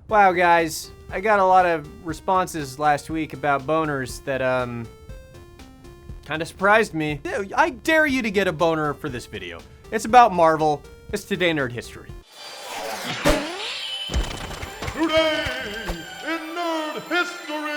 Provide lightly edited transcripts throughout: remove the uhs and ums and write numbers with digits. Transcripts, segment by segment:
Wow, guys, I got a lot of responses last week about boners that, kind of surprised me. I dare you to get a boner for this video. It's about Marvel. It's Today Nerd History. Today in Nerd History!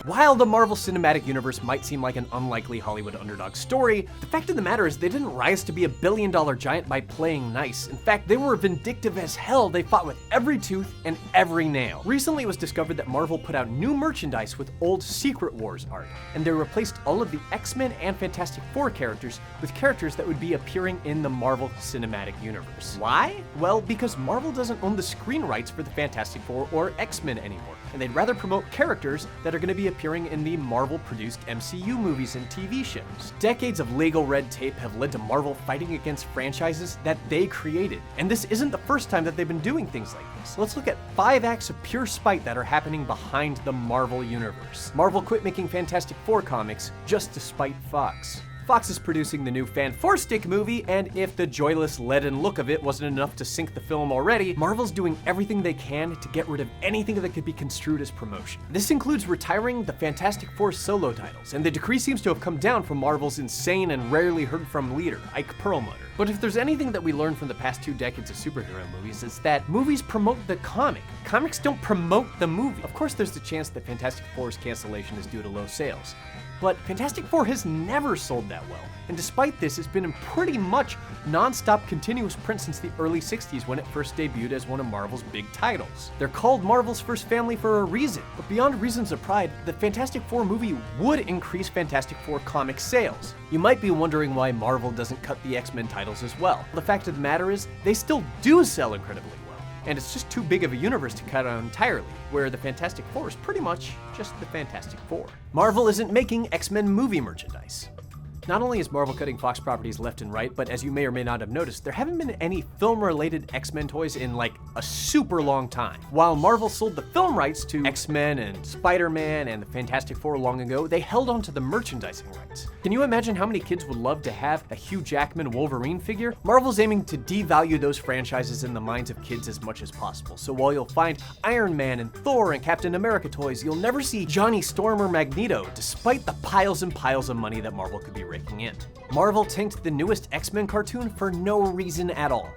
While the Marvel Cinematic Universe might seem like an unlikely Hollywood underdog story, the fact of the matter is they didn't rise to be a billion-dollar giant by playing nice. In fact, they were vindictive as hell. They fought with every tooth and every nail. Recently, it was discovered that Marvel put out new merchandise with old Secret Wars art, and they replaced all of the XMen and Fantastic Four characters with characters that would be appearing in the Marvel Cinematic Universe. Why? Well, because Marvel doesn't own the screen rights for the Fantastic Four or X-Men anymore, and they'd rather promote characters that are going to be appearing in the Marvel-produced MCU movies and TV shows. Decades of legal red tape have led to Marvel fighting against franchises that they created. And this isn't the first time that they've been doing things like this. Let's look at 5 acts of pure spite that are happening behind the Marvel universe. Marvel quit making Fantastic Four comics just to spite Fox. Fox is producing the new Fan-4-Stick movie, and if the joyless, leaden look of it wasn't enough to sink the film already, Marvel's doing everything they can to get rid of anything that could be construed as promotion. This includes retiring the Fantastic Four solo titles, and the decree seems to have come down from Marvel's insane and rarely heard from leader, Ike Perlmutter. But if there's anything that we learned from the past 2 decades of superhero movies, it's that movies promote the comic. Comics don't promote the movie. Of course, there's the chance that Fantastic Four's cancellation is due to low sales. But Fantastic Four has never sold that well, and despite this, it's been in pretty much non-stop continuous print since the early 60s when it first debuted as one of Marvel's big titles. They're called Marvel's first family for a reason, but beyond reasons of pride, the Fantastic Four movie would increase Fantastic Four comic sales. You might be wondering why Marvel doesn't cut the X-Men titles as well. The fact of the matter is, they still do sell incredibly well, and it's just too big of a universe to cut out entirely, where the Fantastic Four is pretty much just the Fantastic Four. Marvel isn't making X-Men movie merchandise. Not only is Marvel cutting Fox properties left and right, but as you may or may not have noticed, there haven't been any film-related X-Men toys in like a super long time. While Marvel sold the film rights to X-Men and Spider-Man and the Fantastic Four long ago, they held on to the merchandising rights. Can you imagine how many kids would love to have a Hugh Jackman Wolverine figure? Marvel's aiming to devalue those franchises in the minds of kids as much as possible. So while you'll find Iron Man and Thor and Captain America toys, you'll never see Johnny Storm or Magneto, despite the piles and piles of money that Marvel could be raking in. Marvel tanked the newest X-Men cartoon for no reason at all.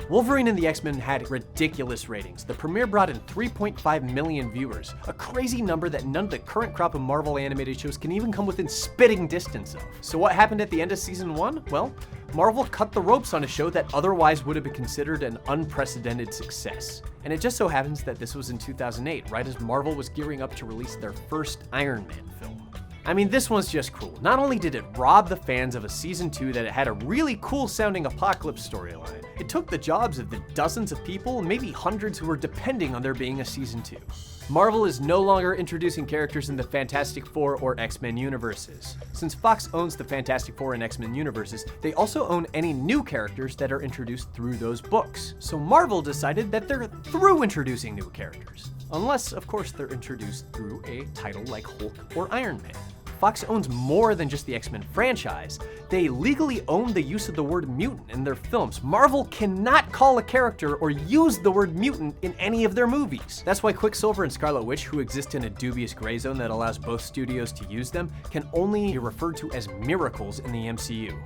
Wolverine and the X-Men had ridiculous ratings. The premiere brought in 3.5 million viewers, a crazy number that none of the current crop of Marvel animated shows can even come within spitting distance of. So what happened at the end of season 1? Well, Marvel cut the ropes on a show that otherwise would have been considered an unprecedented success. And it just so happens that this was in 2008, right as Marvel was gearing up to release their first Iron Man film. I mean, this one's just cruel. Not only did it rob the fans of a season 2 that had a really cool sounding apocalypse storyline, it took the jobs of the dozens of people, maybe hundreds who were depending on there being a season 2. Marvel is no longer introducing characters in the Fantastic Four or X-Men universes. Since Fox owns the Fantastic Four and X-Men universes, they also own any new characters that are introduced through those books. So Marvel decided that they're through introducing new characters. Unless, of course, they're introduced through a title like Hulk or Iron Man. Fox owns more than just the X-Men franchise. They legally own the use of the word mutant in their films. Marvel cannot call a character or use the word mutant in any of their movies. That's why Quicksilver and Scarlet Witch, who exist in a dubious gray zone that allows both studios to use them, can only be referred to as miracles in the MCU.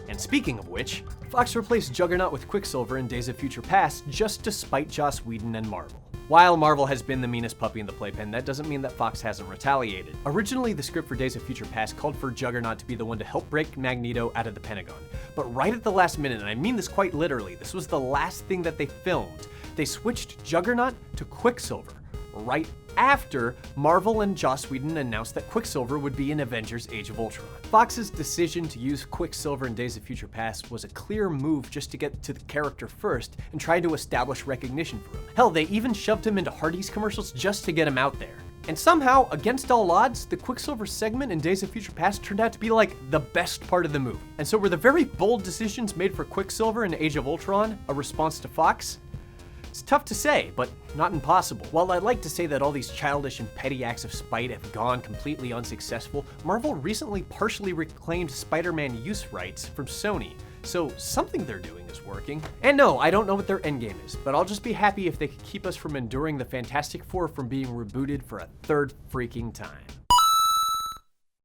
And speaking of which, Fox replaced Juggernaut with Quicksilver in Days of Future Past just to spite Joss Whedon and Marvel. While Marvel has been the meanest puppy in the playpen, that doesn't mean that Fox hasn't retaliated. Originally, the script for Days of Future Past called for Juggernaut to be the one to help break Magneto out of the Pentagon. But right at the last minute, and I mean this quite literally, this was the last thing that they filmed, they switched Juggernaut to Quicksilver, right after Marvel and Joss Whedon announced that Quicksilver would be in Avengers Age of Ultron. Fox's decision to use Quicksilver in Days of Future Past was a clear move just to get to the character first and try to establish recognition for him. Hell, they even shoved him into Hardee's commercials just to get him out there. And somehow, against all odds, the Quicksilver segment in Days of Future Past turned out to be like the best part of the movie. And so were the very bold decisions made for Quicksilver in Age of Ultron a response to Fox? It's tough to say, but not impossible. While I'd like to say that all these childish and petty acts of spite have gone completely unsuccessful, Marvel recently partially reclaimed Spider-Man use rights from Sony, so something they're doing is is working. And no, I don't know what their endgame is, but I'll just be happy if they could keep us from enduring the Fantastic Four from being rebooted for a third freaking time.